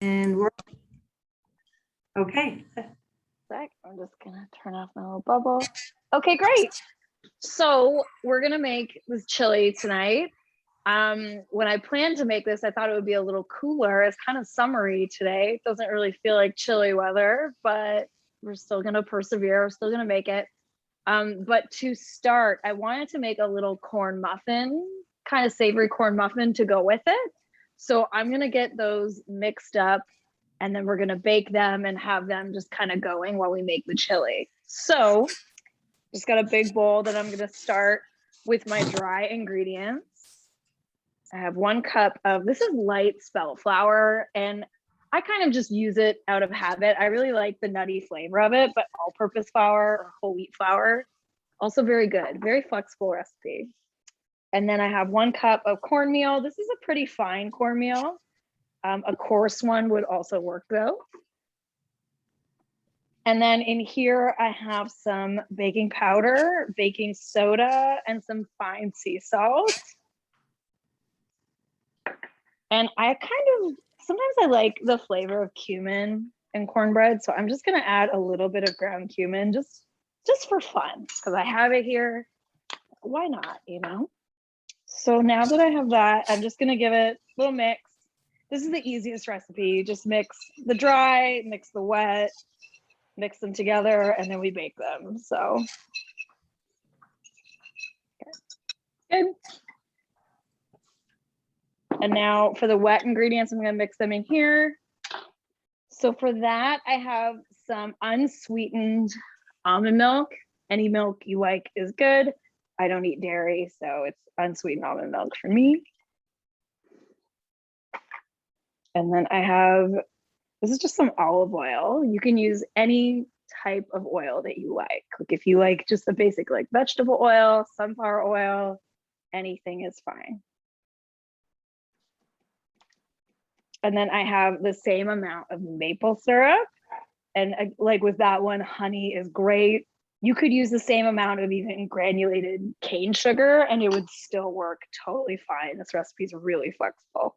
And we're okay. I'm just gonna turn off my little bubble. Okay, great. So we're gonna make this chili tonight. When I planned to make this, I thought it would be a little cooler. It's kind of summery today. It doesn't really feel like chilly weather, but we're still gonna persevere. We're still gonna make it. But to start, I wanted to make a little corn muffin, kind of savory corn muffin to go with it. So I'm gonna get those mixed up and then we're gonna bake them and have them just kind of going while we make the chili. So just got a big bowl that I'm gonna start with my dry ingredients. I have 1 cup of, this is light spelt flour, and I kind of just use it out of habit. I really like the nutty flavor of it, but all-purpose flour or whole wheat flour, also very good, very flexible recipe. And then I have 1 cup of cornmeal. This is a pretty fine cornmeal. A coarse one would also work though. And then in here, I have some baking powder, baking soda, and some fine sea salt. And I sometimes I like the flavor of cumin in cornbread. So I'm just gonna add a little bit of ground cumin just for fun, because I have it here. Why not, you know? So now that I have that, I'm just gonna give it a little mix. This is the easiest recipe. You just mix the dry, mix the wet, mix them together, and then we bake them. So good. And now for the wet ingredients, I'm gonna mix them in here. So for that, I have some unsweetened almond milk. Any milk you like is good. I don't eat dairy, so it's unsweetened almond milk for me. And then I have, this is just some olive oil. You can use any type of oil that you like. Like if you like just the basic like vegetable oil, sunflower oil, anything is fine. And then I have the same amount of maple syrup. And like with that one, honey is great. You could use the same amount of even granulated cane sugar and it would still work totally fine. This recipe is really flexible.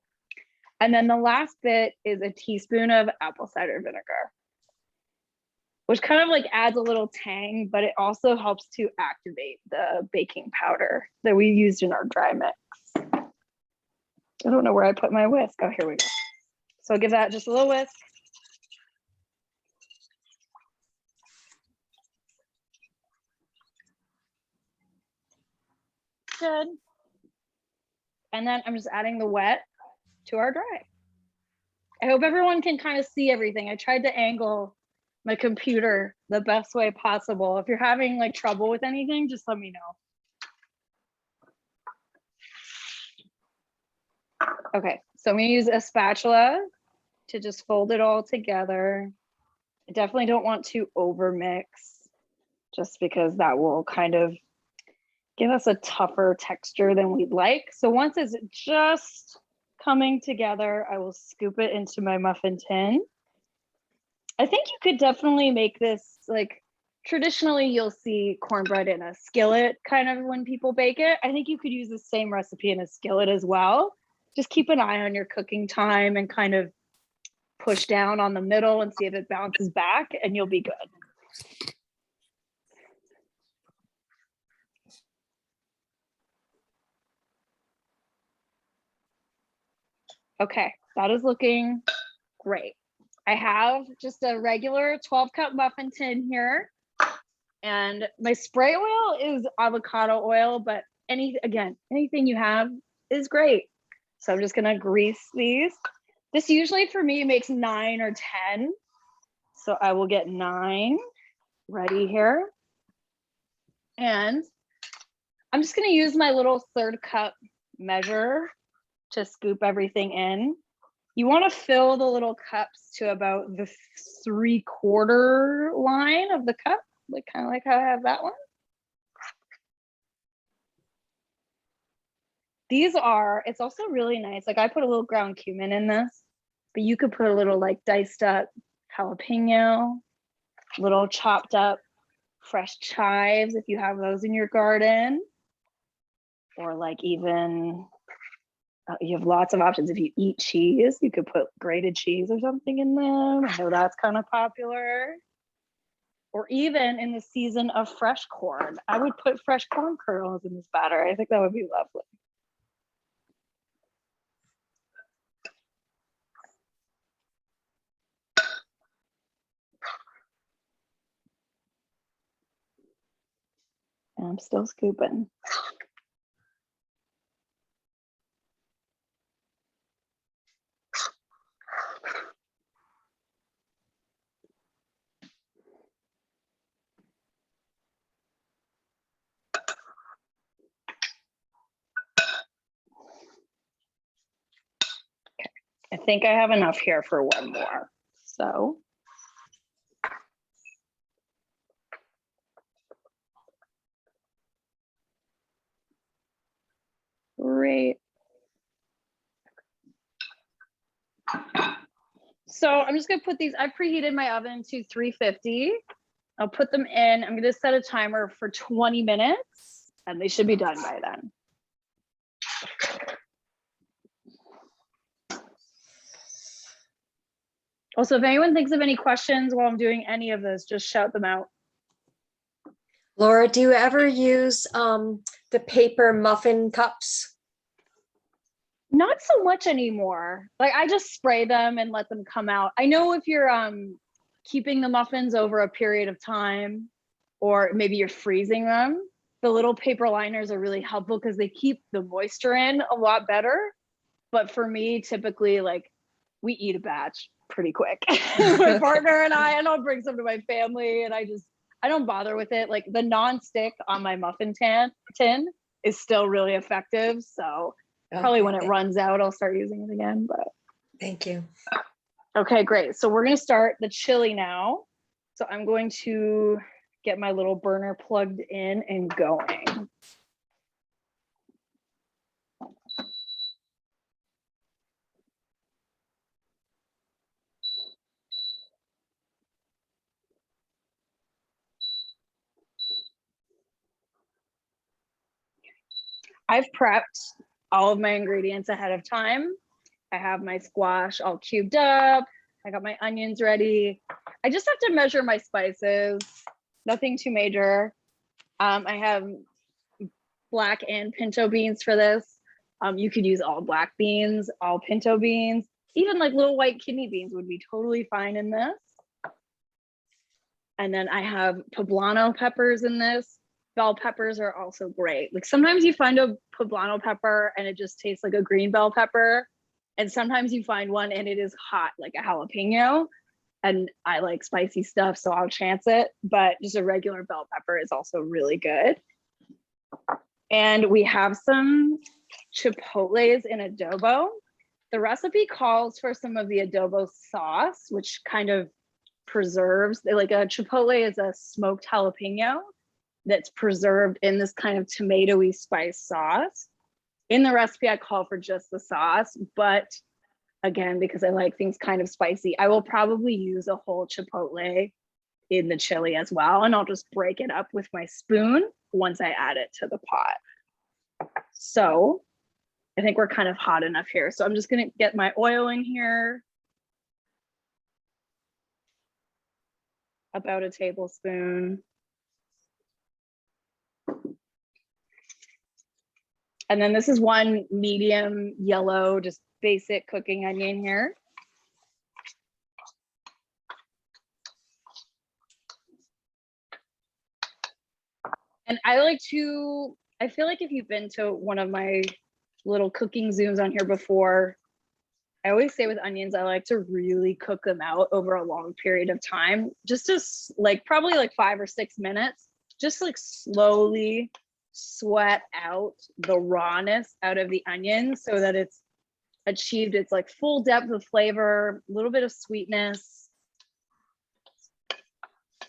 And then the last bit is a teaspoon of apple cider vinegar, which kind of like adds a little tang, but it also helps to activate the baking powder that we used in our dry mix. I don't know where I put my whisk. Oh, here we go. So I'll give that just a little whisk. Good. And then I'm just adding the wet to our dry. I hope everyone can kind of see everything. I tried to angle my computer the best way possible. If you're having like trouble with anything, just let me know. Okay, so I'm gonna use a spatula to just fold it all together. I definitely don't want to over mix just because that will kind of give us a tougher texture than we'd like. So once it's just coming together, I will scoop it into my muffin tin. I think you could definitely make this, like traditionally you'll see cornbread in a skillet kind of when people bake it. I think you could use the same recipe in a skillet as well. Just keep an eye on your cooking time and kind of push down on the middle and see if it bounces back and you'll be good. Okay, that is looking great. I have just a regular 12-cup muffin tin here. And my spray oil is avocado oil, but anything you have is great. So I'm just gonna grease these. This usually for me makes 9 or 10. So I will get 9 ready here. And I'm just gonna use my little 1/3 cup measure to scoop everything in. You want to fill the little cups to about the 3/4 line of the cup, like kind of like how I have that one. These are, it's also really nice. Like I put a little ground cumin in this, but you could put a little like diced up jalapeno, little chopped up fresh chives if you have those in your garden, or like even You have lots of options. If you eat cheese, you could put grated cheese or something in them. I know that's kind of popular. Or even in the season of fresh corn, I would put fresh corn kernels in this batter. I think that would be lovely. And I'm still scooping. I think I have enough here for one more. So. Great. So I'm just gonna put these, I preheated my oven to 350. I'll put them in. I'm gonna set a timer for 20 minutes and they should be done by then. Also, if anyone thinks of any questions while I'm doing any of this, just shout them out. Laura, do you ever use the paper muffin cups? Not so much anymore. Like I just spray them and let them come out. I know if you're keeping the muffins over a period of time, or maybe you're freezing them, the little paper liners are really helpful because they keep the moisture in a lot better. But for me, typically, like we eat a batch pretty quick. My partner and I'll bring some to my family, and I don't bother with it. Like the non-stick on my muffin tin is still really effective. So probably when it runs out, I'll start using it again. But thank you. Okay, great. So we're going to start the chili now. So I'm going to get my little burner plugged in and going. I've prepped all of my ingredients ahead of time. I have my squash all cubed up. I got my onions ready. I just have to measure my spices, nothing too major. I have black and pinto beans for this. You could use all black beans, all pinto beans, even like little white kidney beans would be totally fine in this. And then I have poblano peppers in this. Bell peppers are also great. Like sometimes you find a poblano pepper and it just tastes like a green bell pepper. And sometimes you find one and it is hot, like a jalapeno. And I like spicy stuff, so I'll chance it. But just a regular bell pepper is also really good. And we have some chipotles in adobo. The recipe calls for some of the adobo sauce, which kind of preserves, like a chipotle is a smoked jalapeno that's preserved in this kind of tomatoey spice sauce. In the recipe, I call for just the sauce, but again, because I like things kind of spicy, I will probably use a whole chipotle in the chili as well, and I'll just break it up with my spoon once I add it to the pot. So I think we're kind of hot enough here. So I'm just gonna get my oil in here. About a tablespoon. And then this is one medium yellow, just basic cooking onion here. And I feel like if you've been to one of my little cooking Zooms on here before, I always say with onions, I like to really cook them out over a long period of time, just to like probably like 5 or 6 minutes, just like slowly sweat out the rawness out of the onion so that it's achieved its like full depth of flavor, a little bit of sweetness.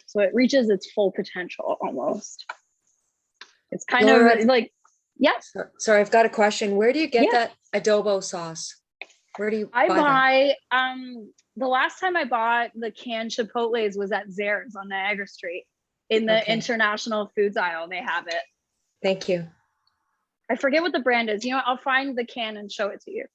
So it reaches its full potential almost. It's kind Laura, of like, yes. Sorry, I've got a question. Where do you get that adobo sauce? Where do you buy the last time I bought the canned chipotles was at Zares on Niagara Street in the international foods aisle. They have it. Thank you. I forget what the brand is. You know, I'll find the can and show it to you.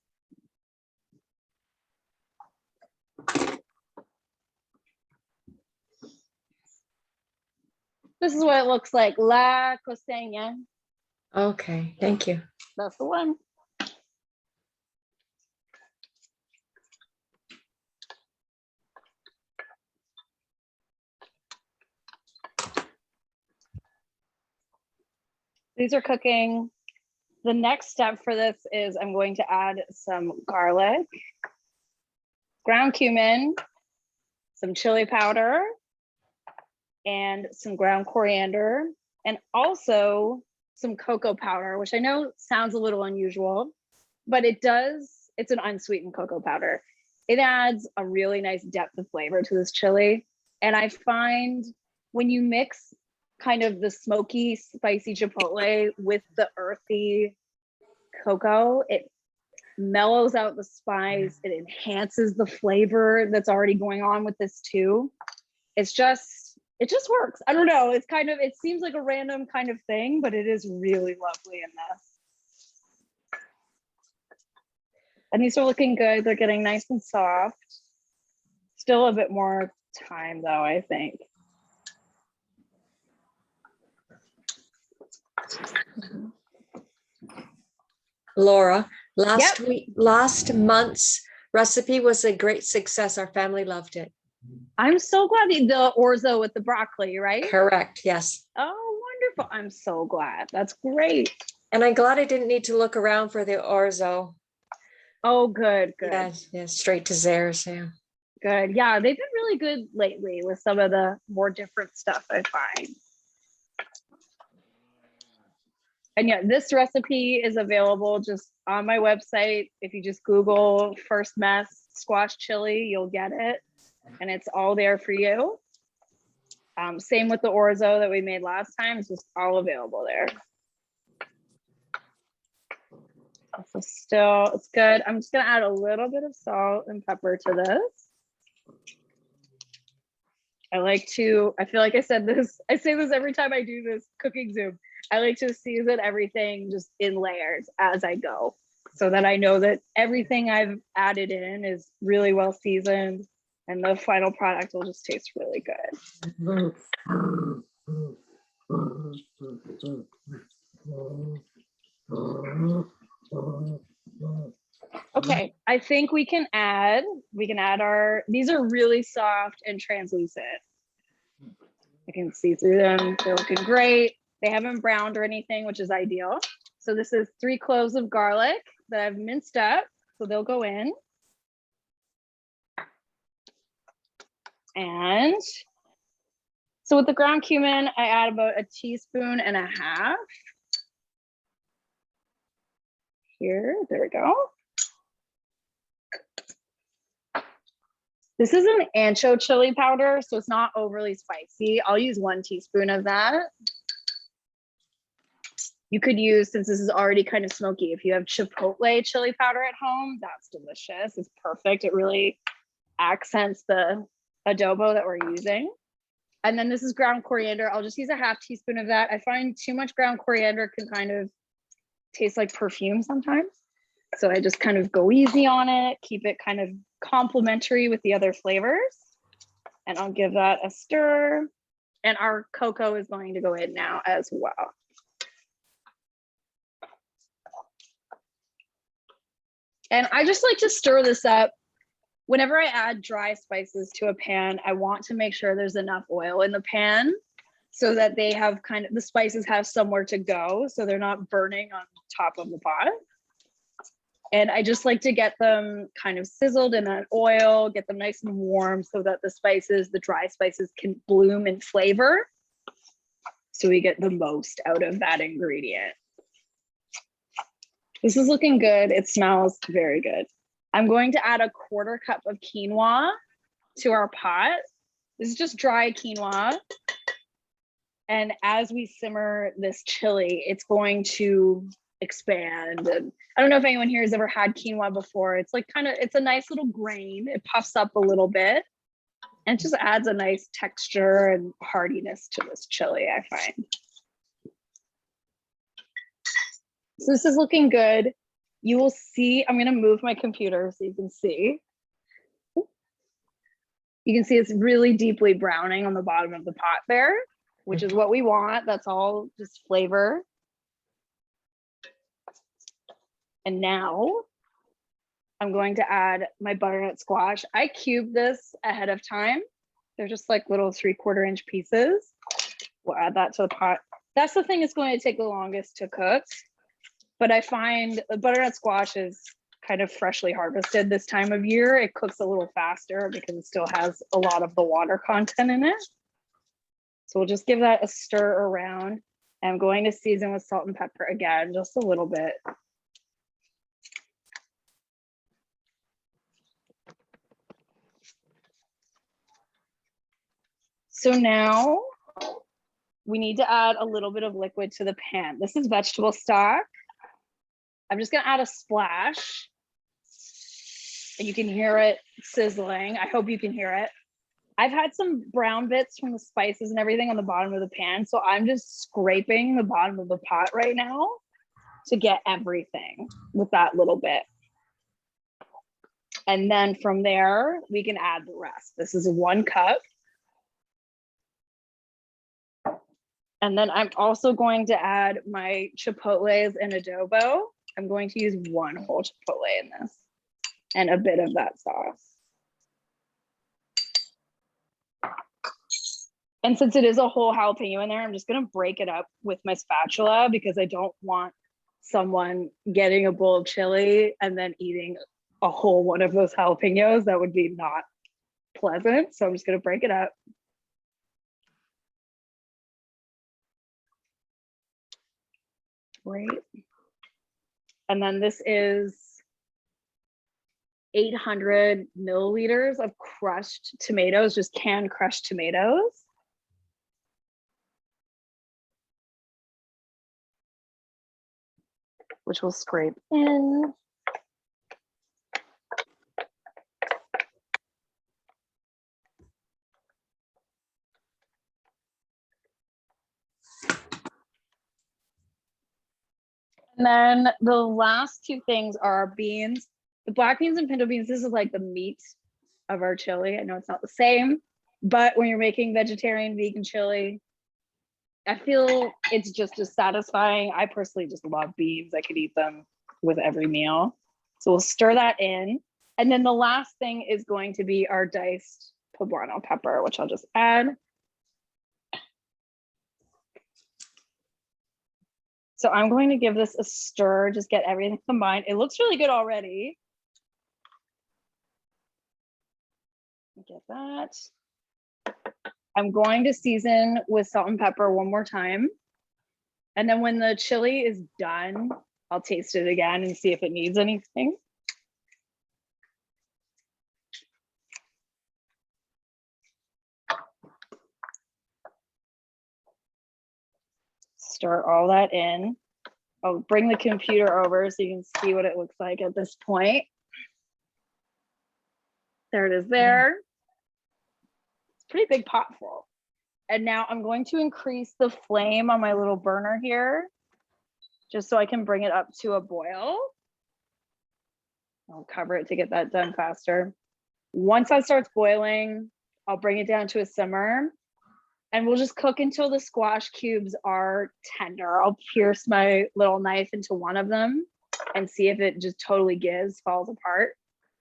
This is what it looks like. La Costeña. Okay, thank you. That's the one. These are cooking. The next step for this is I'm going to add some garlic, ground cumin, some chili powder, and some ground coriander, and also some cocoa powder, which I know sounds a little unusual, but it's an unsweetened cocoa powder. It adds a really nice depth of flavor to this chili. And I find when you mix kind of the smoky, spicy chipotle with the earthy cocoa, it mellows out the spice. It enhances the flavor that's already going on with this too. It just works. I don't know. It seems like a random kind of thing, but it is really lovely in this. And these are looking good. They're getting nice and soft. Still a bit more time though, I think. Laura, last month's recipe was a great success. Our family loved it. I'm so glad the orzo with the broccoli, right? Correct, yes. Oh, wonderful. I'm so glad. That's great. And I'm glad I didn't need to look around for the orzo. Oh, good. Yeah, straight to Zare's, yeah. Good. Yeah, they've been really good lately with some of the more different stuff I find. And yeah, this recipe is available just on my website. If you just Google First Mess Squash Chili, you'll get it. And it's all there for you. Same with the orzo that we made last time. It's just all available there. So still, it's good. I'm just gonna add a little bit of salt and pepper to this. I feel like I say this every time I do this cooking Zoom. I like to season everything just in layers as I go, so that I know that everything I've added in is really well seasoned and the final product will just taste really good. Okay, I think we can add these are really soft and translucent. I can see through them. They're looking great. They haven't browned or anything, which is ideal. So this is 3 cloves of garlic that I've minced up. So they'll go in. And so with the ground cumin, I add about 1.5 teaspoons. Here, there we go. This is an ancho chili powder, so it's not overly spicy. I'll use 1 teaspoon of that. You could use, since this is already kind of smoky, if you have chipotle chili powder at home, that's delicious. It's perfect. It really accents the adobo that we're using. And then this is ground coriander. I'll just use 1/2 teaspoon of that. I find too much ground coriander can kind of taste like perfume sometimes. So I just kind of go easy on it, keep it kind of complementary with the other flavors. And I'll give that a stir. And our cocoa is going to go in now as well. And I just like to stir this up. Whenever I add dry spices to a pan, I want to make sure there's enough oil in the pan so that they have the spices have somewhere to go, so they're not burning on top of the pot. And I just like to get them kind of sizzled in that oil, get them nice and warm so that the dry spices can bloom in flavor. So we get the most out of that ingredient. This is looking good. It smells very good. I'm going to add 1/4 cup of quinoa to our pot. This is just dry quinoa. And as we simmer this chili, it's going to expand. And I don't know if anyone here has ever had quinoa before. It's like it's a nice little grain. It puffs up a little bit and just adds a nice texture and heartiness to this chili, I find. So this is looking good. You will see, I'm gonna move my computer so you can see. You can see it's really deeply browning on the bottom of the pot there, which is what we want. That's all just flavor. And now I'm going to add my butternut squash. I cubed this ahead of time. They're just like little 3/4 inch pieces. We'll add that to the pot. That's the thing that's going to take the longest to cook. But I find the butternut squash is kind of freshly harvested this time of year. It cooks a little faster because it still has a lot of the water content in it. So we'll just give that a stir around. I'm going to season with salt and pepper again, just a little bit. So now we need to add a little bit of liquid to the pan. This is vegetable stock. I'm just gonna add a splash. And you can hear it sizzling. I hope you can hear it. I've had some brown bits from the spices and everything on the bottom of the pan. So I'm just scraping the bottom of the pot right now to get everything with that little bit. And then from there, we can add the rest. This is 1 cup. And then I'm also going to add my chipotles and adobo. I'm going to use 1 whole chipotle in this and a bit of that sauce. And since it is a whole jalapeno in there, I'm just gonna break it up with my spatula because I don't want someone getting a bowl of chili and then eating a whole one of those jalapenos. That would be not pleasant. So I'm just gonna break it up. Right. And then this is 800 milliliters of crushed tomatoes, just canned crushed tomatoes. Which we'll scrape in. And then the last 2 things are our beans. The black beans and pinto beans, this is like the meat of our chili. I know it's not the same, but when you're making vegetarian, vegan chili, I feel it's just as satisfying. I personally just love beans. I could eat them with every meal. So we'll stir that in. And then the last thing is going to be our diced poblano pepper, which I'll just add. So I'm going to give this a stir, just get everything combined. It looks really good already. Get that. I'm going to season with salt and pepper 1 more time. And then when the chili is done, I'll taste it again and see if it needs anything. Stir all that in. I'll bring the computer over so you can see what it looks like at this point. There it is there. It's a pretty big pot full. And now I'm going to increase the flame on my little burner here, just so I can bring it up to a boil. I'll cover it to get that done faster. Once that starts boiling, I'll bring it down to a simmer. And we'll just cook until the squash cubes are tender. I'll pierce my little knife into one of them and see if it just totally falls apart.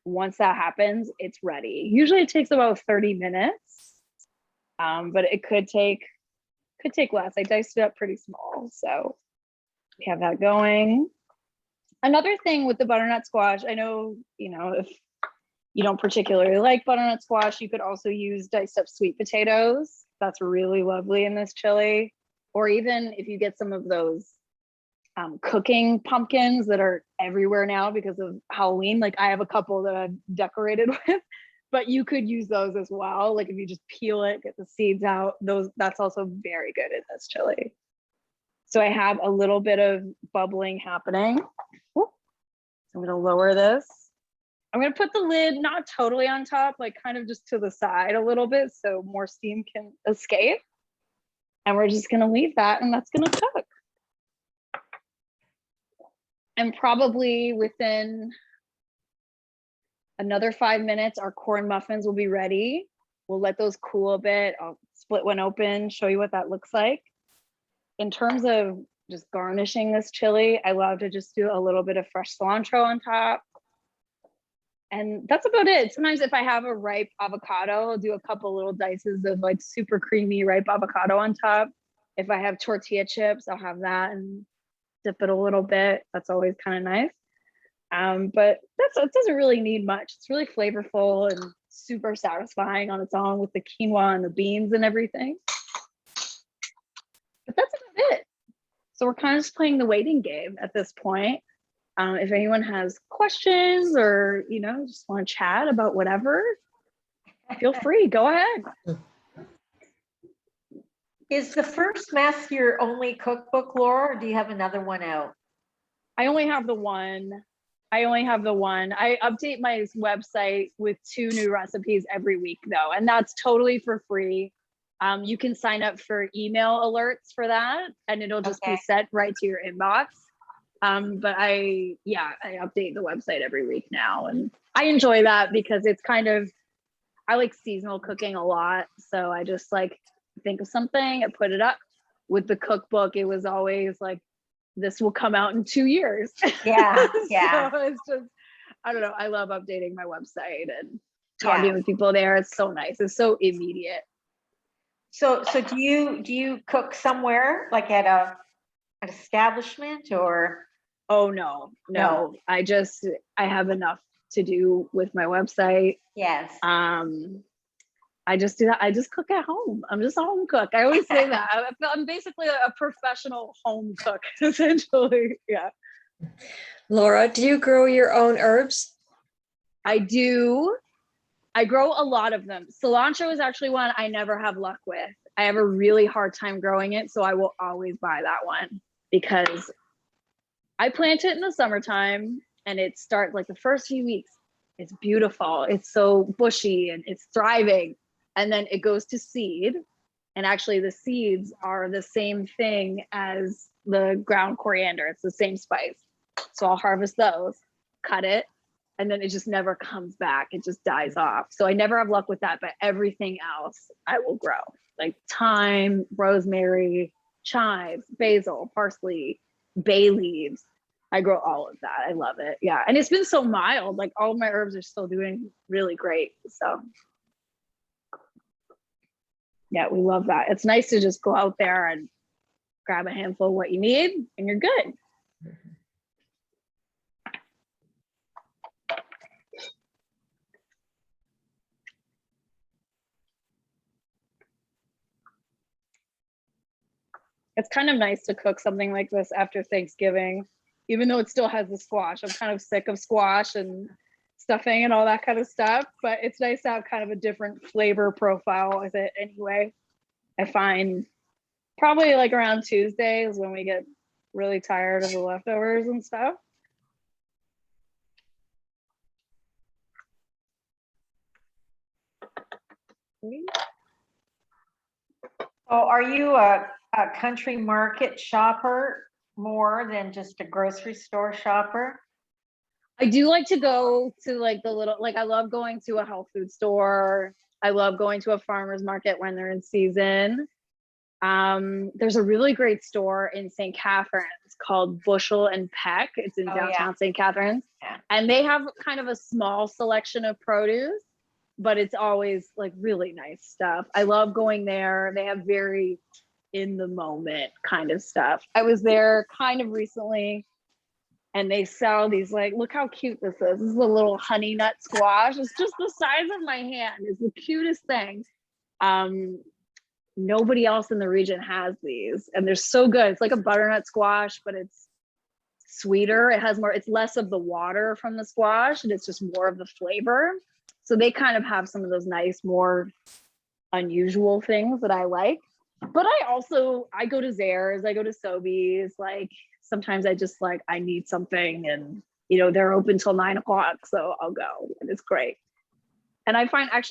Once that happens, it's ready. Usually it takes about 30 minutes, but it could take less. I diced it up pretty small, so we have that going. Another thing with the butternut squash, I know, if you don't particularly like butternut squash, you could also use diced up sweet potatoes. That's really lovely in this chili. Or even if you get some of those cooking pumpkins that are everywhere now because of Halloween, like I have a couple that I've decorated with, but you could use those as well. Like if you just peel it, get the seeds out, that's also very good in this chili. So I have a little bit of bubbling happening. So I'm gonna lower this. I'm gonna put the lid not totally on top, like kind of just to the side a little bit so more steam can escape. And we're just gonna leave that and that's gonna cook. And probably within another 5 minutes, our corn muffins will be ready. We'll let those cool a bit. I'll split one open, show you what that looks like. In terms of just garnishing this chili, I love to just do a little bit of fresh cilantro on top. And that's about it. Sometimes if I have a ripe avocado, I'll do a couple little dices of like super creamy ripe avocado on top. If I have tortilla chips, I'll have that and dip it a little bit. That's always kind of nice. But it doesn't really need much. It's really flavorful and super satisfying on its own with the quinoa and the beans and everything. But that's about it. So we're kind of just playing the waiting game at this point. If anyone has questions or, just want to chat about whatever, feel free, go ahead. Is the First Mess your only cookbook, Laura, or do you have another one out? I only have the one. I update my website with 2 new recipes every week though, and that's totally for free. You can sign up for email alerts for that and it'll just be sent right to your inbox. But I update the website every week now, and I enjoy that because it's I like seasonal cooking a lot. So I just like think of something and put it up. With the cookbook, it was always like, this will come out in 2 years. Yeah. So it's just, I don't know. I love updating my website and talking with people there. It's so nice. It's so immediate. So do you cook somewhere like at an establishment or? Oh no. I have enough to do with my website. Yes. I just do that. I just cook at home. I'm just a home cook. I always say that. I'm basically a professional home cook, essentially. Yeah. Laura, do you grow your own herbs? I do. I grow a lot of them. Cilantro is actually one I never have luck with. I have a really hard time growing it, so I will always buy that one because I plant it in the summertime and it starts like the first few weeks. It's beautiful. It's so bushy and it's thriving. And then it goes to seed. And actually the seeds are the same thing as the ground coriander. It's the same spice. So I'll harvest those, cut it, and then it just never comes back. It just dies off. So I never have luck with that, but everything else I will grow. Like thyme, rosemary, chives, basil, parsley, bay leaves. I grow all of that. I love it. Yeah. And it's been so mild. Like all of my herbs are still doing really great. So yeah, we love that. It's nice to just go out there and grab a handful of what you need and you're good. It's kind of nice to cook something like this after Thanksgiving, even though it still has the squash. I'm kind of sick of squash and stuffing and all that kind of stuff, but it's nice to have kind of a different flavor profile with it anyway. I find probably like around Tuesday is when we get really tired of the leftovers and stuff. So are you a country market shopper more than just a grocery store shopper? I do like to go to like I love going to a health food store. I love going to a farmer's market when they're in season. There's a really great store in St. Catharines called Bushel and Peck. It's in downtown St. Catharines. Yeah. And they have kind of a small selection of produce, but it's always like really nice stuff. I love going there. They have very in the moment kind of stuff. I was there kind of recently and they sell these like, look how cute this is. This is a little honey nut squash. It's just the size of my hand. It's the cutest thing. Nobody else in the region has these and they're so good. It's like a butternut squash, but it's sweeter. It has more, it's less of the water from the squash and it's just more of the flavor. So they kind of have some of those nice, more unusual things that I like. But I go to Zehrs, I go to Sobeys, like sometimes I just like, I need something and, they're open till 9 o'clock. So I'll go and it's great. And I find I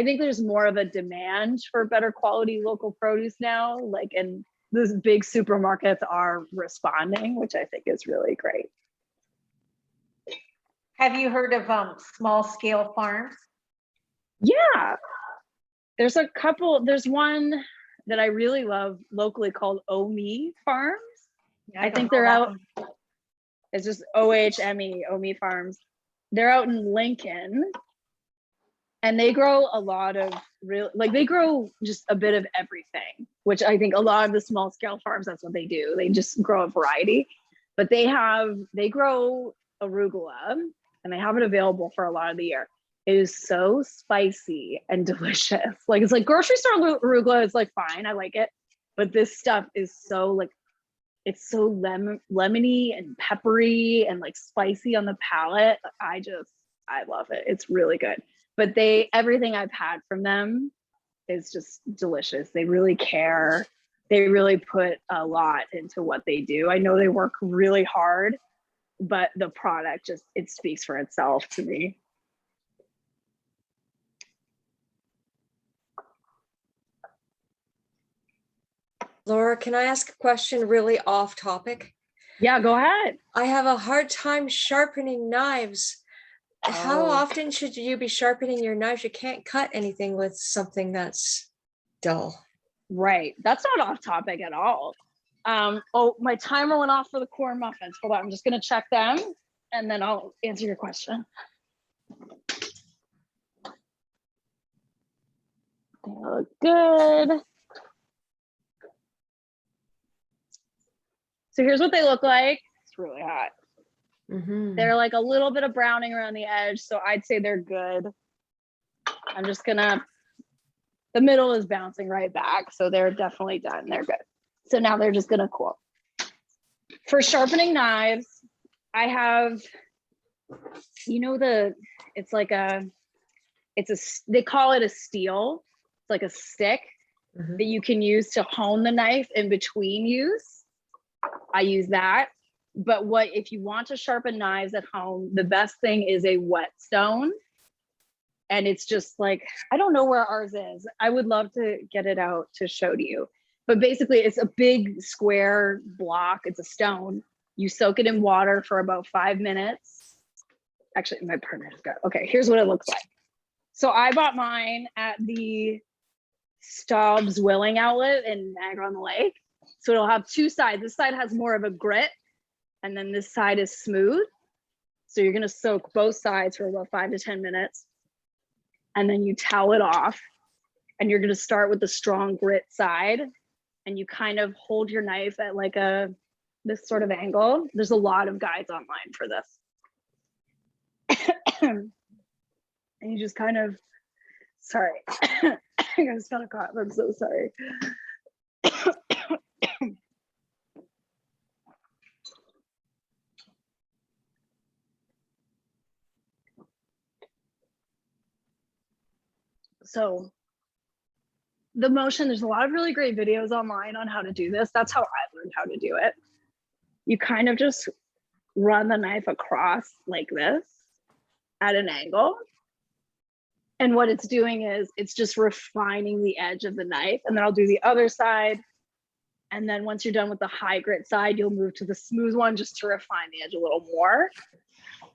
think there's more of a demand for better quality local produce now. Like, and these big supermarkets are responding, which I think is really great. Have you heard of small scale farms? Yeah, there's a couple. There's one that I really love locally called Omi Farms. Yeah, I don't think know they're that out. one. It's just OHME, Omi Farms. They're out in Lincoln, and they grow a lot of they grow just a bit of everything, which I think a lot of the small scale farms, that's what they do. They just grow a variety, but they grow arugula, and they have it available for a lot of the year. It is so spicy and delicious. Like, it's like grocery store arugula is like fine, I like it, but this stuff is so like, it's so lemony and peppery and like spicy on the palate. I love it. It's really good. But everything I've had from them is just delicious. They really care. They really put a lot into what they do. I know they work really hard, but the product it speaks for itself to me. Laura, can I ask a question really off topic? Yeah, go ahead. I have a hard time sharpening knives. How often should you be sharpening your knives? You can't cut anything with something that's dull. Right. That's not off topic at all. Oh, my timer went off for the corn muffins. Hold on, I'm just gonna check them and then I'll answer your question. They look good. So here's what they look like. It's really hot. Mm-hmm. They're like a little bit of browning around the edge, so I'd say they're good. I'm just gonna, the middle is bouncing right back, so they're definitely done. They're good. So now they're just gonna cool. For sharpening knives, I have, it's like they call it a steel. It's like a stick that you can use to hone the knife in between use. I use that. But if you want to sharpen knives at home, the best thing is a whetstone. And it's just like, I don't know where ours is. I would love to get it out to show to you. But basically it's a big square block. It's a stone. You soak it in water for about 5 minutes. Actually, my partner just got, okay, here's what it looks like. So I bought mine at the Staub's Willing outlet in Niagara-on-the-Lake. So it'll have two sides. This side has more of a grit, and then this side is smooth. So you're gonna soak both sides for about 5 to 10 minutes. And then you towel it off. And you're gonna start with the strong grit side. And you kind of hold your knife at like this sort of angle. There's a lot of guides online for this. And you just kind of, sorry. I just got a cough, I'm so sorry. So the motion, there's a lot of really great videos online on how to do this. That's how I learned how to do it. You kind of just run the knife across like this at an angle. And what it's doing is it's just refining the edge of the knife. And then I'll do the other side. And then once you're done with the high grit side, you'll move to the smooth one just to refine the edge a little more.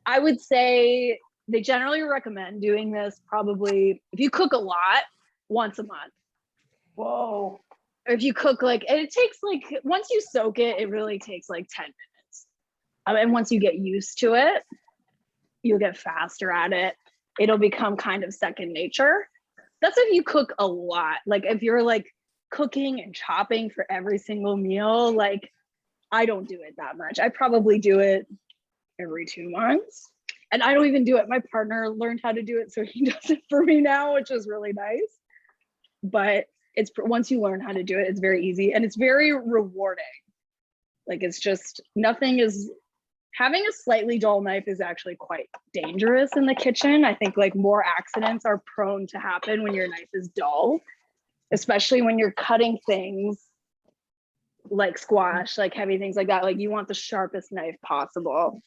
I would say they generally recommend doing this probably if you cook a lot, once a month. Whoa. Or if you cook and it takes once you soak it, it really takes like 10 minutes. And once you get used to it, you'll get faster at it. It'll become kind of second nature. That's if you cook a lot. Like if you're cooking and chopping for every single meal, I don't do it that much. I probably do it every 2 months. And I don't even do it. My partner learned how to do it, so he does it for me now, which is really nice. But it's once you learn how to do it, it's very easy and it's very rewarding. It's just having a slightly dull knife is actually quite dangerous in the kitchen. I think more accidents are prone to happen when your knife is dull, especially when you're cutting things like squash, heavy things like that. You want the sharpest knife possible.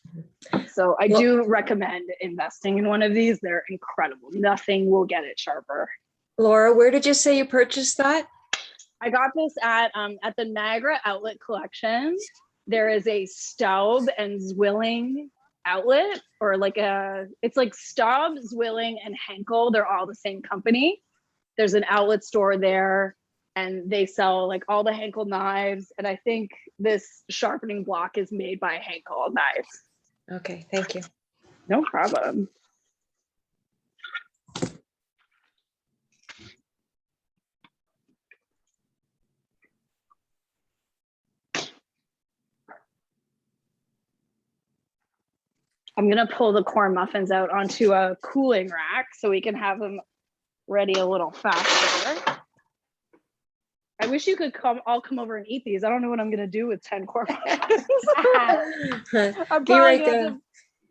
So I do recommend investing in one of these. They're incredible. Nothing will get it sharper. Laura, where did you say you purchased that? I got this at the Niagara Outlet Collection. There is a Staub and Zwilling outlet, or like it's like Staub, Zwilling, and Henkel. They're all the same company. There's an outlet store there, and they sell like all the Henkel knives. And I think this sharpening block is made by Henkel Knives. Okay, thank you. No problem. I'm gonna pull the corn muffins out onto a cooling rack so we can have them ready a little faster. I wish you could all come over and eat these. I don't know what I'm gonna do with 10 corn muffins. I'm Be right there.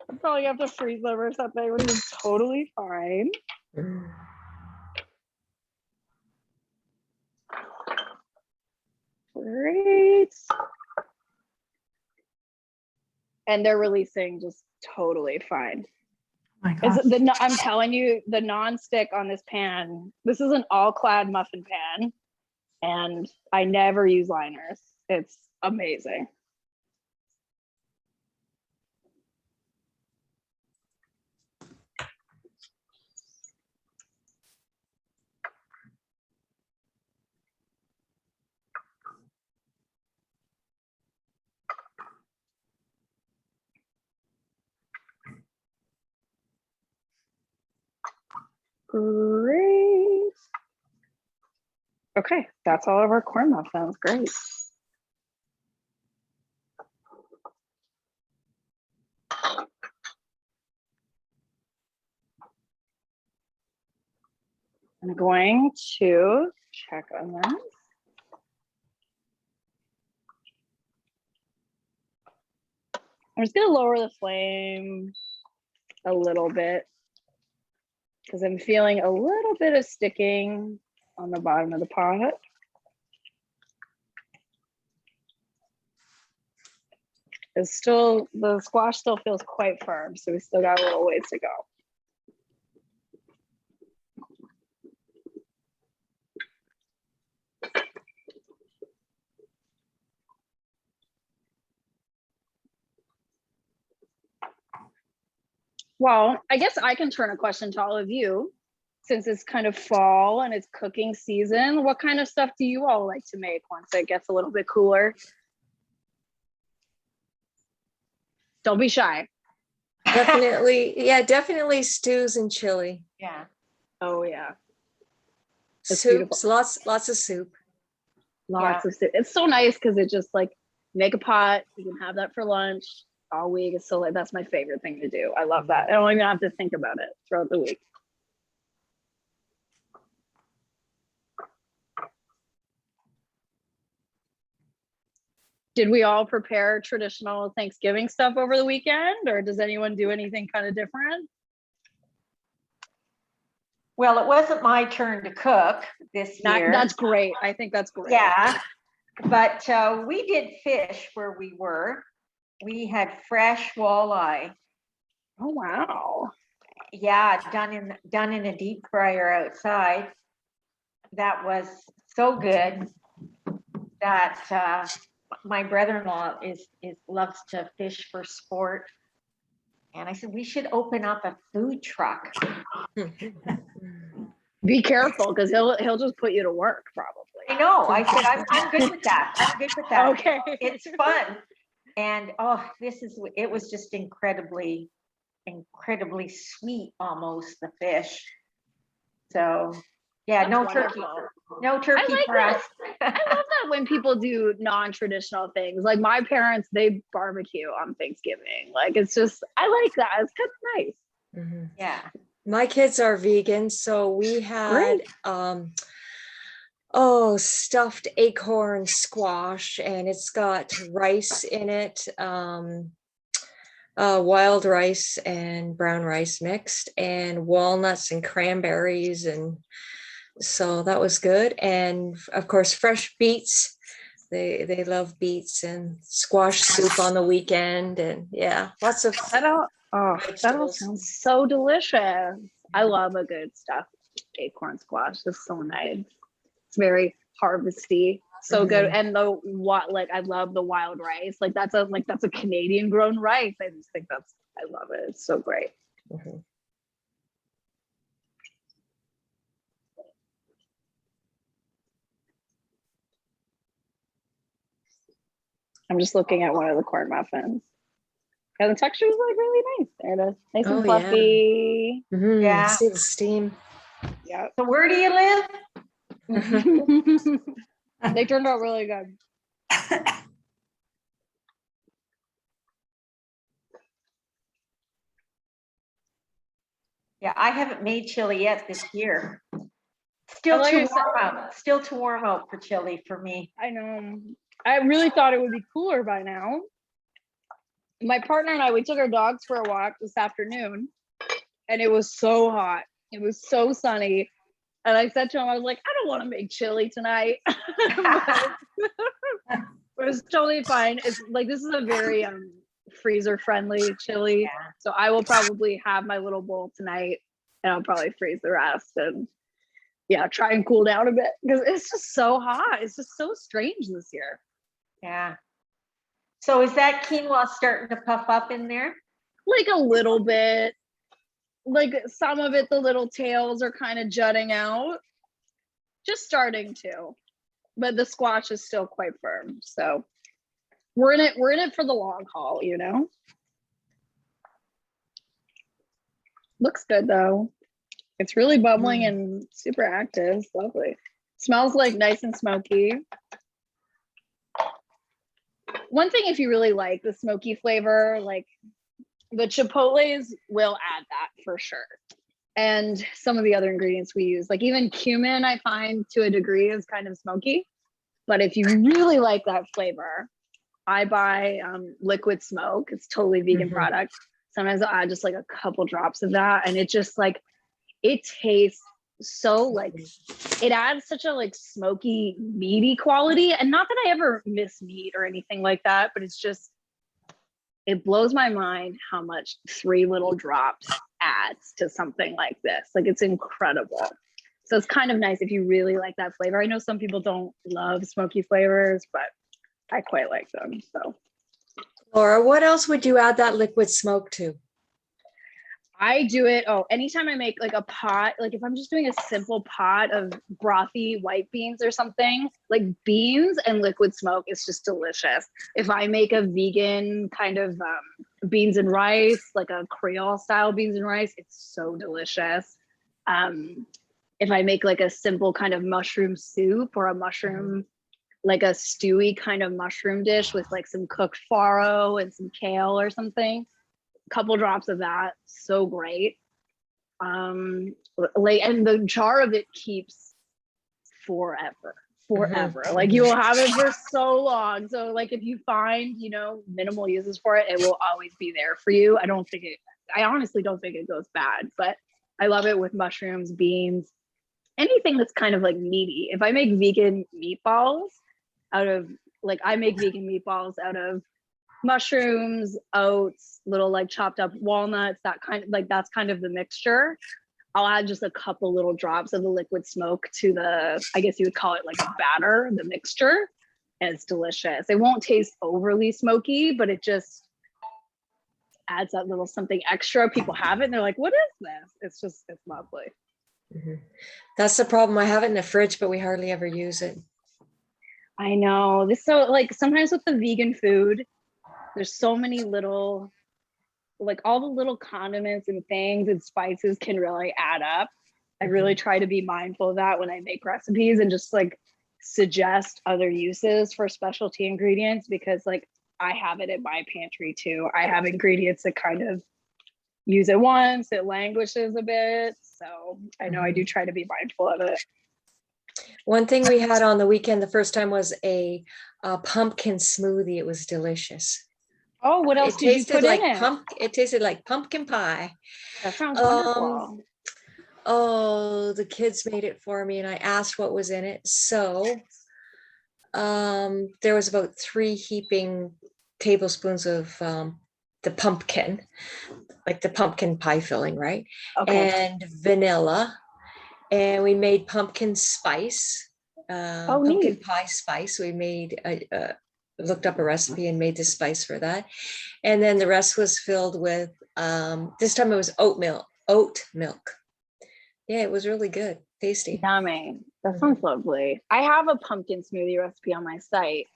I'm probably gonna have to freeze them or something, which is totally fine. Great. And they're releasing just totally fine. My gosh. I'm telling you, the non-stick on this pan, this is an all-clad muffin pan, and I never use liners. It's amazing. Great. Okay, that's all of our corn muffins. Great. I'm going to check on this. I'm just gonna lower the flame a little bit because I'm feeling a little bit of sticking on the bottom of the pot. The squash still feels quite firm, so we still got a little ways to go. Well, I guess I can turn a question to all of you. Since it's kind of fall and it's cooking season, what kind of stuff do you all like to make once it gets a little bit cooler? Don't be shy. Definitely stews and chili. Yeah. Oh yeah. It's Soups, lots of soup. Lots of soup. It's so nice because it just like make a pot. You can have that for lunch all week. It's so like that's my favorite thing to do. I love that. I don't even have to think about it throughout the week. Did we all prepare traditional Thanksgiving stuff over the weekend, or does anyone do anything kind of different? Well, it wasn't my turn to cook this year. That's great. I think that's great. Yeah, but we did fish where we were. We had fresh walleye. Oh wow. Yeah, done in a deep fryer outside. That was so good that my brother-in-law loves to fish for sport. And I said, we should open up a food truck. Be careful, because he'll just put you to work probably. I know. I said, I'm good with that. I'm good with that. Okay. It's fun. And it was just incredibly sweet, almost, the fish. So yeah, That's no wonderful. turkey. No turkey I like for us. I love that when people do non-traditional things. Like my parents, they barbecue on Thanksgiving. Like it's just, I like that. It's kind of nice. Mm-hmm. Yeah. My kids are vegan, so we had stuffed acorn squash, and it's got rice in it, wild rice and brown rice mixed, and walnuts and cranberries, and so that was good. And of course, fresh beets. They love beets, and squash soup on the weekend, and yeah, lots of That all vegetables. sounds so delicious. I love a good stuffed acorn squash. It's so nice. It's very harvesty. So good. Mhm. And I love the wild rice. Like that's a Canadian grown rice. I just think I love it. It's so great. Mhm. I'm just looking at one of the corn muffins. And the texture is like really nice. There it is. Nice and Oh, yeah. fluffy. Mhm. Yeah. See the steam. Yeah. So where do you live? They turned out really good. Yeah, I haven't made chili yet this year. Still like too I said- warm out. Still too warm out for chili for me. I know. I really thought it would be cooler by now. My partner and I, we took our dogs for a walk this afternoon, and it was so hot. It was so sunny. And I said to him, I was like, I don't want to make chili tonight. But it was totally fine. It's like, this is a very freezer friendly chili. Yeah. So I will probably have my little bowl tonight, and I'll probably freeze the rest and try and cool down a bit, because it's just so hot. It's just so strange this year. Yeah. So is that quinoa starting to puff up in there? Like a little bit. Like some of it, the little tails are kind of jutting out. Just starting to. But the squash is still quite firm. So we're in it for the long haul, you know? Looks good though. It's really bubbling and super active. It's lovely. Smells like nice and smoky. One thing, if you really like the smoky flavor, like the Chipotles will add that for sure. And some of the other ingredients we use, like even cumin, I find to a degree is kind of smoky. But if you really like that flavor, I buy liquid smoke. It's totally vegan product. Sometimes I'll add just like a couple drops of that, and it just like, it tastes so like, it adds such a like smoky, meaty quality. And not that I ever miss meat or anything like that, but it's just, it blows my mind how much 3 little drops adds to something like this. Like, it's incredible. So it's kind of nice if you really like that flavor. I know some people don't love smoky flavors, but I quite like them. So Laura, what else would you add that liquid smoke to? I do it, anytime I make like a pot, like if I'm just doing a simple pot of brothy white beans or something, like beans and liquid smoke is just delicious. If I make a vegan kind of beans and rice, like a Creole style beans and rice, it's so delicious. If I make like a simple kind of mushroom soup or a mushroom, like a stewy kind of mushroom dish with like some cooked farro and some kale or something, couple drops of that, so great. Like, and the jar of it keeps forever. Like you will have it for so long. So like if you find, minimal uses for it, it will always be there for you. I honestly don't think it goes bad, but I love it with mushrooms, beans, anything that's kind of like meaty. If I make vegan meatballs I make vegan meatballs out of mushrooms, oats, little like chopped up walnuts, that's kind of the mixture. I'll add just a couple little drops of the liquid smoke to I guess you would call it like a batter, the mixture, and it's delicious. It won't taste overly smoky, but it just adds that little something extra. People have it and they're like, what is this? It's lovely. That's the problem. I have it in the fridge, but we hardly ever use it. I know. So like sometimes with the vegan food, there's so many little, like all the little condiments and things and spices can really add up. I really try to be mindful of that when I make recipes and just like suggest other uses for specialty ingredients, because like I have it in my pantry too. I have ingredients that kind of use it once, it languishes a bit. So I know I do try to be mindful of it. One thing we had on the weekend, the first time, was a pumpkin smoothie. It was delicious. Oh, what else did you put in it? It tasted like pumpkin pie. That sounds wonderful. Oh, the kids made it for me and I asked what was in it. So there was about 3 heaping tablespoons of the pumpkin, like the pumpkin pie filling, right? Okay. And vanilla. And we made pumpkin spice Oh, pumpkin neat. pie spice. We made looked up a recipe and made the spice for that. And then the rest was filled with, this time it was oat milk. Yeah, it was really good, tasty. Yummy. That sounds lovely. I have a pumpkin smoothie recipe on my site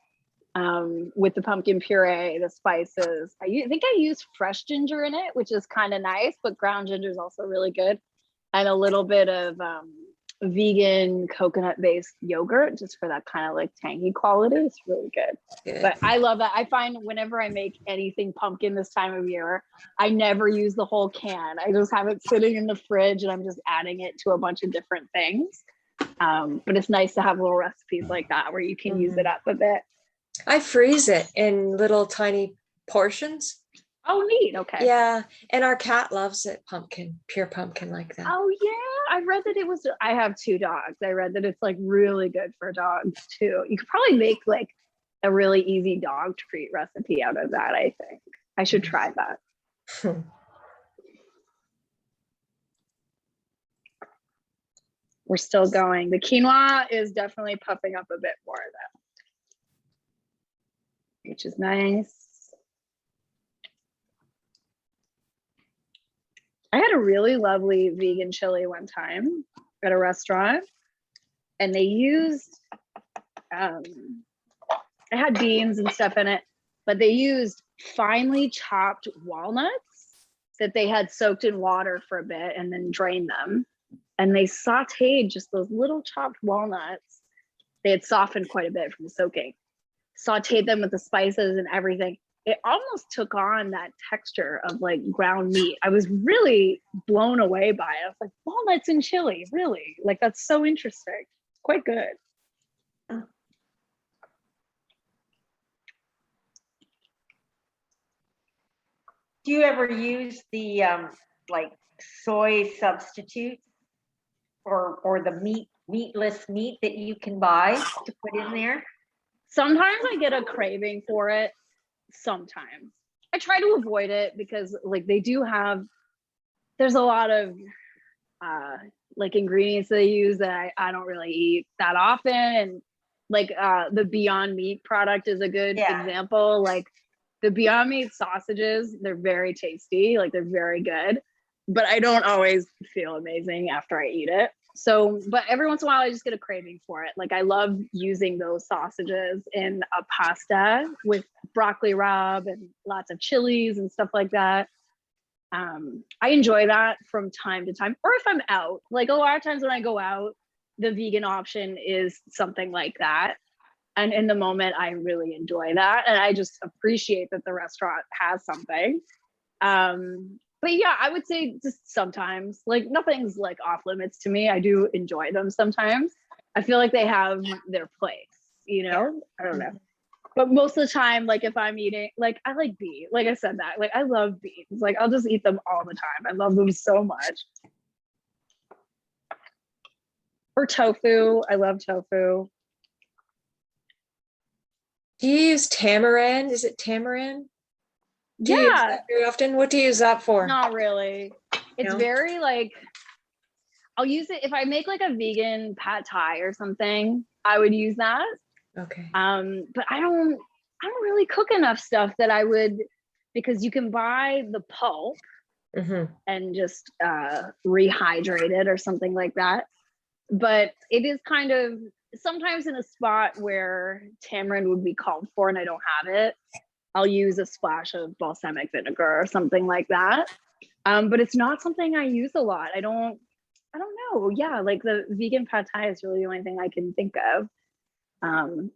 with the pumpkin puree, the spices. Think I use fresh ginger in it, which is kind of nice, but ground ginger is also really good. And a little bit of vegan coconut-based yogurt just for that kind of like tangy quality. It's really good. Good. But I love that. I find whenever I make anything pumpkin this time of year, I never use the whole can. I just have it sitting in the fridge and I'm just adding it to a bunch of different things. But it's nice to have little recipes like that where you can use it up a bit. I freeze it in little tiny portions. Oh, neat. Okay. Yeah, and our cat loves it, pure pumpkin like that. Oh, yeah. I read that it was, I have 2 dogs. I read that it's like really good for dogs too. You could probably make like a really easy dog treat recipe out of that, I think. I should try that. We're still going. The quinoa is definitely puffing up a bit more though, which is nice. I had a really lovely vegan chili one time at a restaurant, and they used, it had beans and stuff in it, but they used finely chopped walnuts that they had soaked in water for a bit and then drained them. And they sauteed just those little chopped walnuts. They had softened quite a bit from the soaking, sauteed them with the spices and everything. It almost took on that texture of like ground meat. I was really blown away by it. I was like, walnuts and chili, really? Like, that's so interesting. It's quite good. Do you ever use the like soy substitutes or the meatless meat that you can buy to put in there? Sometimes I get a craving for it. Sometimes I try to avoid it because like they do have, there's a lot of like ingredients they use that I don't really eat that often. And like the Beyond Meat product is a good example. Like the Beyond Meat sausages, they're very tasty, like they're very good, but I don't always feel amazing after I eat it. So, but every once in a while I just get a craving for it. Like I love using those sausages in a pasta with broccoli rabe and lots of chilies and stuff like that. I enjoy that from time to time, or if I'm out, like a lot of times when I go out, the vegan option is something like that. And in the moment, I really enjoy that. And I just appreciate that the restaurant has something. But yeah, I would say just sometimes, like nothing's like off limits to me. I do enjoy them sometimes. I feel like they have their place, you know? I don't know. But most of the time, like if I'm eating, like I like beans, like I said that, like I love beans. Like I'll just eat them all the time. I love them so much. Or tofu, I love tofu. Do you use tamarind? Is it tamarind? Do you use that very often? What do you use that for? Not really. It's very like, I'll use it if I make like a vegan pad thai or something, I would use that. Okay. But I don't really cook enough stuff that I would, because you can buy the pulp and just rehydrate it or something like that. But it is kind of sometimes in a spot where tamarind would be called for and I don't have it, I'll use a splash of balsamic vinegar or something like that. But it's not something I use a lot. I don't know. Yeah, like the vegan pad thai is really the only thing I can think of.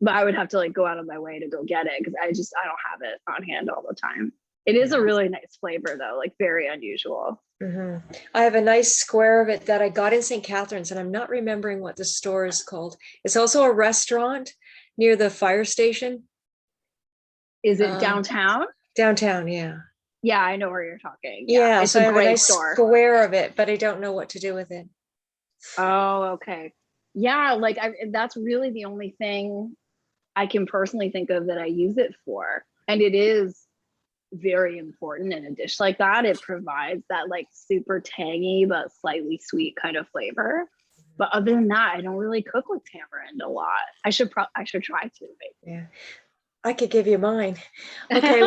But I would have to like go out of my way to go get it because I don't have it on hand all the time. It is a really nice flavor though, like very unusual. I have a nice square of it that I got in St. Catharines, and I'm not remembering what the store is called. It's also a restaurant near the fire station. Is it downtown? Downtown, yeah. Yeah, I know where you're talking. Yeah, it's so a I have great a nice store. square of it, but I don't know what to do with it. Oh, okay. Yeah, like that's really the only thing I can personally think of that I use it for. And it is very important in a dish like that. It provides that like super tangy but slightly sweet kind of flavor. But other than that, I don't really cook with tamarind a lot. I should try to maybe. Yeah. I could give you mine. Okay.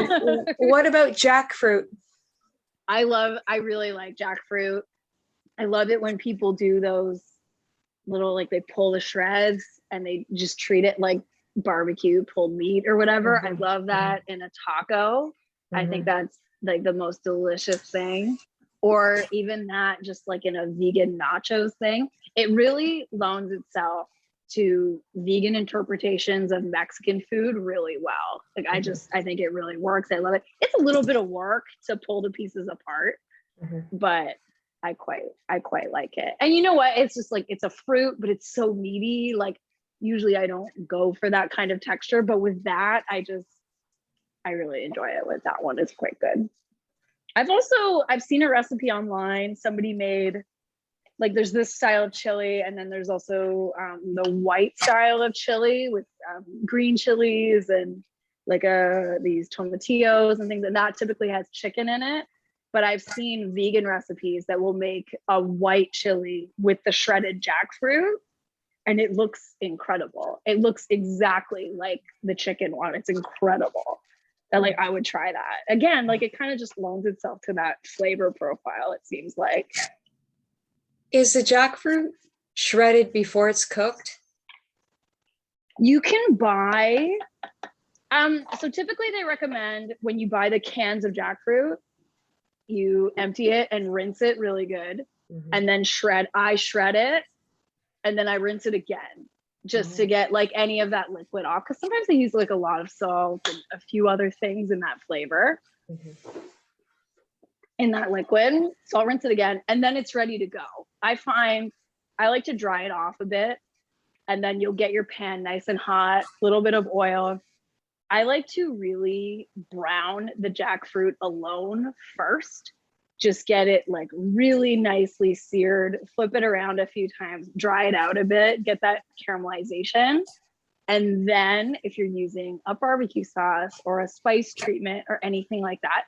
What about jackfruit? I really like jackfruit. I love it when people do those little, like they pull the shreds and they just treat it like barbecue pulled meat or whatever. I love that in a taco. I think that's like the most delicious thing. Or even that just like in a vegan nachos thing. It really loans itself to vegan interpretations of Mexican food really well. Like I think it really works. I love it. It's a little bit of work to pull the pieces apart, but I quite like it. And you know what? It's just like, it's a fruit, but it's so meaty. Like usually I don't go for that kind of texture, but with that, I really enjoy it with that one. It's quite good. I've seen a recipe online. Somebody made, like, there's this style of chili, and then there's also the white style of chili with green chilies and like these tomatillos and things, and that typically has chicken in it. But I've seen vegan recipes that will make a white chili with the shredded jackfruit, and it looks incredible. It looks exactly like the chicken one. It's incredible. And like, I would try that. Again, like it kind of just loans itself to that flavor profile, it seems like. Is the jackfruit shredded before it's cooked? You can buy, so typically they recommend when you buy the cans of jackfruit, you empty it and rinse it really good. And then I shred it, and then I rinse it again, just to get like any of that liquid off. Cause sometimes they use like a lot of salt and a few other things in that flavor in that liquid. So I'll rinse it again, and then it's ready to go. I like to dry it off a bit, and then you'll get your pan nice and hot, a little bit of oil. I like to really brown the jackfruit alone first. Just get it like really nicely seared, flip it around a few times, dry it out a bit, get that caramelization. And then if you're using a barbecue sauce or a spice treatment or anything like that,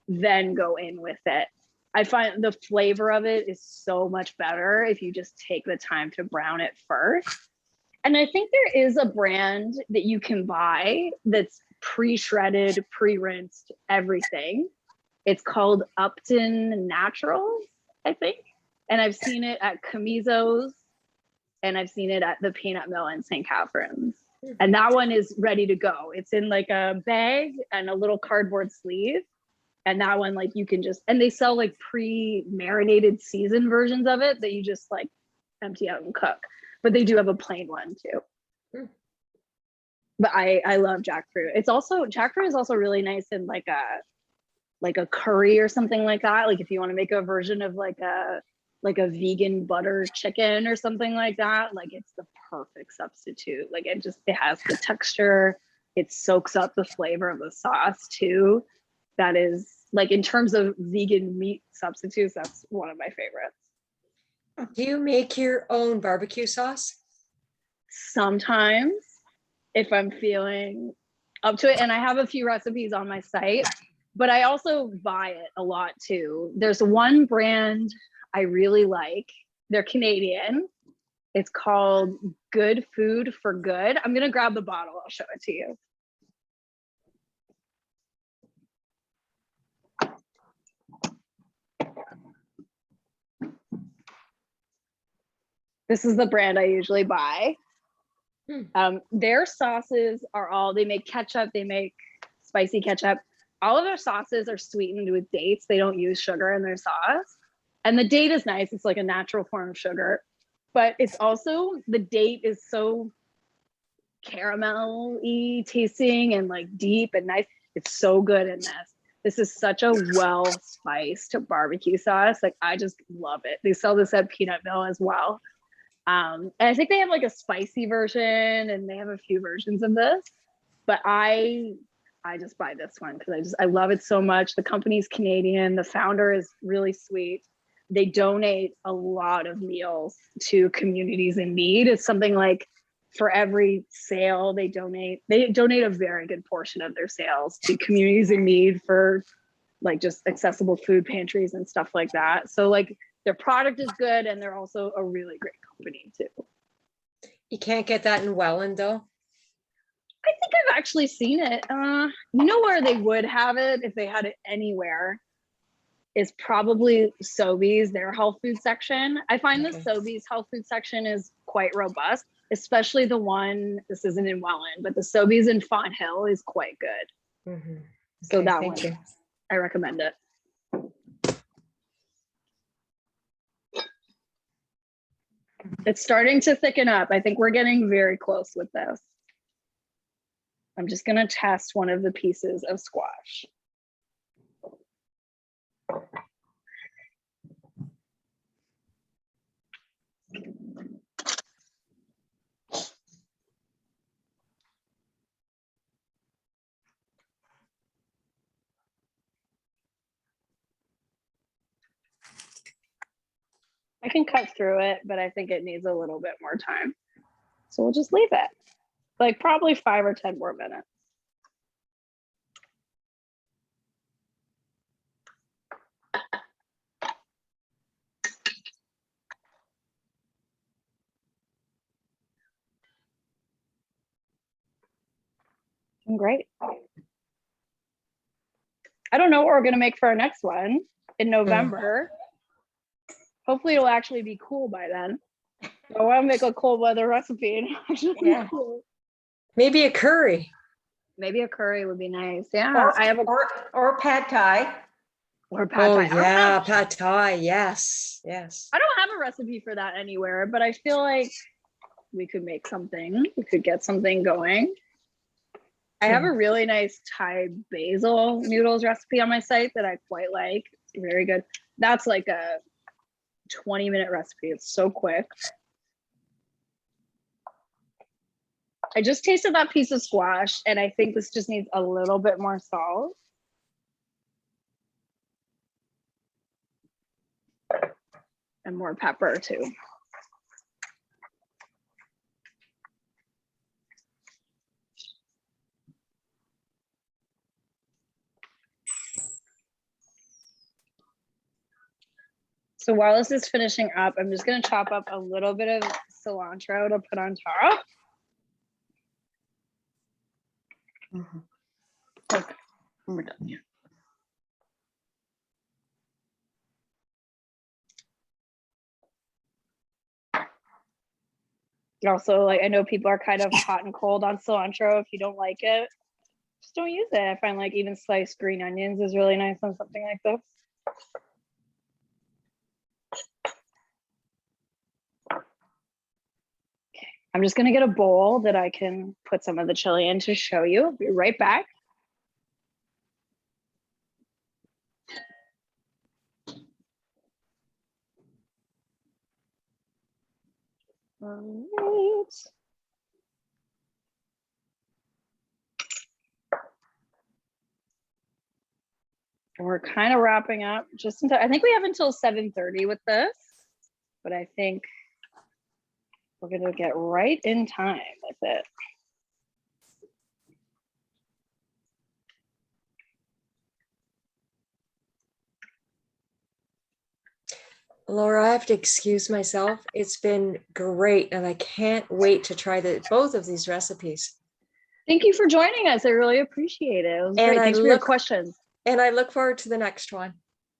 then go in with it. I find the flavor of it is so much better if you just take the time to brown it first. And I think there is a brand that you can buy that's pre-shredded, pre-rinsed, everything. It's called Upton Naturals, I think. And I've seen it at Camiso's, and I've seen it at the Peanut Mill in St. Catharines. And that one is ready to go. It's in like a bag and a little cardboard sleeve. And that one, like you can just, and they sell like pre-marinated seasoned versions of it that you just like empty out and cook. But they do have a plain one too. But I love jackfruit. Jackfruit is also really nice in like a curry or something like that. Like if you want to make a version of like a vegan butter chicken or something like that, like it's the perfect substitute. Like it has the texture. It soaks up the flavor of the sauce too. That is, like, in terms of vegan meat substitutes, that's one of my favorites. Do you make your own barbecue sauce? Sometimes, if I'm feeling up to it. And I have a few recipes on my site, but I also buy it a lot too. There's one brand I really like. They're Canadian. It's called Good Food for Good. I'm going to grab the bottle. I'll show it to you. This is the brand I usually buy. Their sauces are they make ketchup, they make spicy ketchup. All of their sauces are sweetened with dates. They don't use sugar in their sauce. And the date is nice. It's like a natural form of sugar. But it's also, the date is so caramel-y tasting and like deep and nice. It's so good in this. This is such a well-spiced barbecue sauce. Like, I just love it. They sell this at Peanut Mill as well. And I think they have like a spicy version, and they have a few versions of this. But I just buy this one because I love it so much. The company's Canadian. The founder is really sweet. They donate a lot of meals to communities in need. It's something like, for every sale they donate a very good portion of their sales to communities in need for like just accessible food pantries and stuff like that. So like, Their product is good, and they're also a really great company too. You can't get that in Welland though. I think I've actually seen it. You know where they would have it if they had it anywhere is probably Sobeys, their health food section. I find the Okay. Sobeys health food section is quite robust, especially the one, this isn't in Welland, but the Sobeys in Font Hill is quite good. Mhm. So Okay, that thank one, you. I recommend it. It's starting to thicken up. I think we're getting very close with this. I'm just gonna test one of the pieces of squash. I can cut through it, but I think it needs a little bit more time. So we'll just leave it. Like probably 5 or 10 more minutes. Great. I don't know what we're gonna make for our next one in November. Hopefully it'll actually be cool by then. I want to make a cold weather recipe and actually be Yeah. cool. Maybe a curry. Maybe a curry would be nice. Yeah, Or, I have a or pad thai. or pad Oh thai. yeah, pad thai. Yes, yes. I don't have a recipe for that anywhere, but I feel like we could make something. We could get something going. I have a really nice Thai basil noodles recipe on my site that I quite like. It's very good. That's like a 20-minute recipe. It's so quick. I just tasted that piece of squash and I think this just needs a little bit more salt. And more pepper too. So while this is finishing up, I'm just gonna chop up a little bit of cilantro to put on top. Okay, we're done here. Also, like I know people are kind of hot and cold on cilantro. If you don't like it, just don't use it. I find like even sliced green onions is really nice on something like this. Okay, I'm just gonna get a bowl that I can put some of the chili in to show you. I'll be right back. All right. We're kind of wrapping up just until, I think we have until 7:30 with this, but I think we're gonna get right in time with it. Laura, I have to excuse myself. It's been great, and I can't wait to try both of these recipes. Thank you for joining us. I really appreciate it. It was And great. I Thanks for your look- questions. And I look forward to the next one.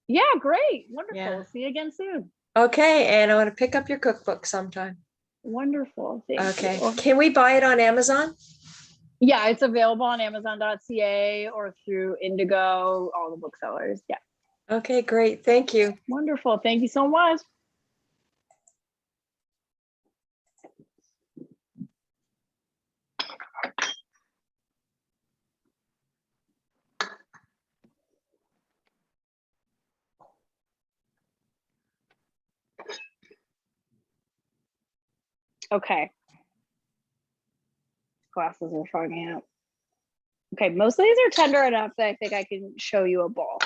Yeah, great. Wonderful. Yeah. See you again soon. Okay, and I want to pick up your cookbook sometime. Wonderful. Thank Okay. you. Can we buy it on Amazon? Yeah, it's available on Amazon.ca or through Indigo, all the booksellers. Yeah. Okay, great. Thank you. Wonderful. Thank you so much. Okay. Glasses are fogging up. Okay, most of these are tender enough that I think I can show you a bowl.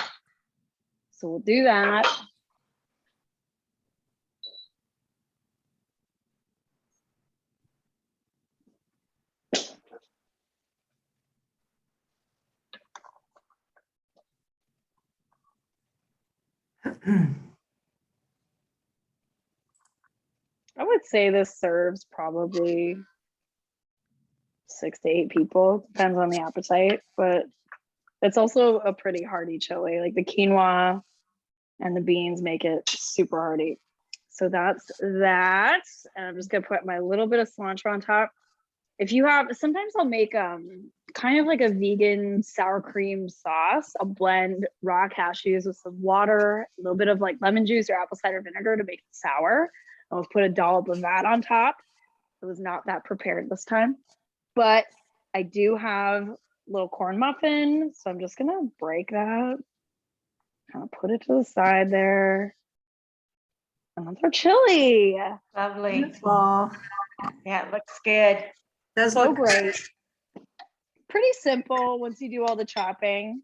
So we'll do that. say this serves probably 6 to 8 people, depends on the appetite, but it's also a pretty hearty chili. Like the quinoa and the beans make it super hearty. So that's that. And I'm just gonna put my little bit of cilantro on top. If you have, sometimes I'll make kind of like a vegan sour cream sauce. I'll blend raw cashews with some water, a little bit of like lemon juice or apple cider vinegar to make it sour. I'll put a dollop of that on top. I was not that prepared this time, but I do have a little corn muffin. So I'm just gonna break that. Kind of put it to the side there. And that's our chili. Lovely. Beautiful. Yeah, it looks good. Does So look great. Pretty simple once you do all the chopping.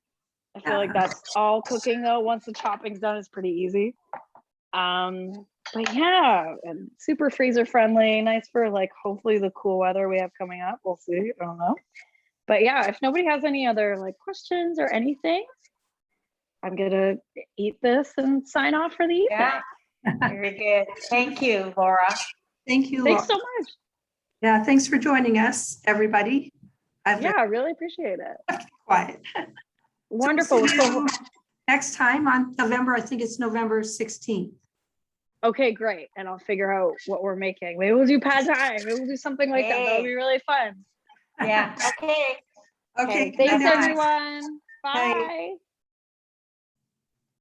I feel like that's all cooking though. Once the chopping's done, it's pretty easy. But yeah, and super freezer friendly, nice for like hopefully the cool weather we have coming up. We'll see. I don't know. But yeah, if nobody has any other like questions or anything, I'm gonna eat this and sign off for the evening. Yeah, very good. Thank you, Laura. Thank you, Thanks Laura. so much. Yeah, thanks for joining us, everybody. Yeah, I really appreciate it. Quiet. Wonderful. So we'll see you next time on November, I think it's November 16th. Okay, great. And I'll figure out what we're making. Maybe we'll do pad thai. Maybe we'll do something like that. That would be really fun. Yeah, okay. Okay. Thanks, good night. everyone. Bye. Bye.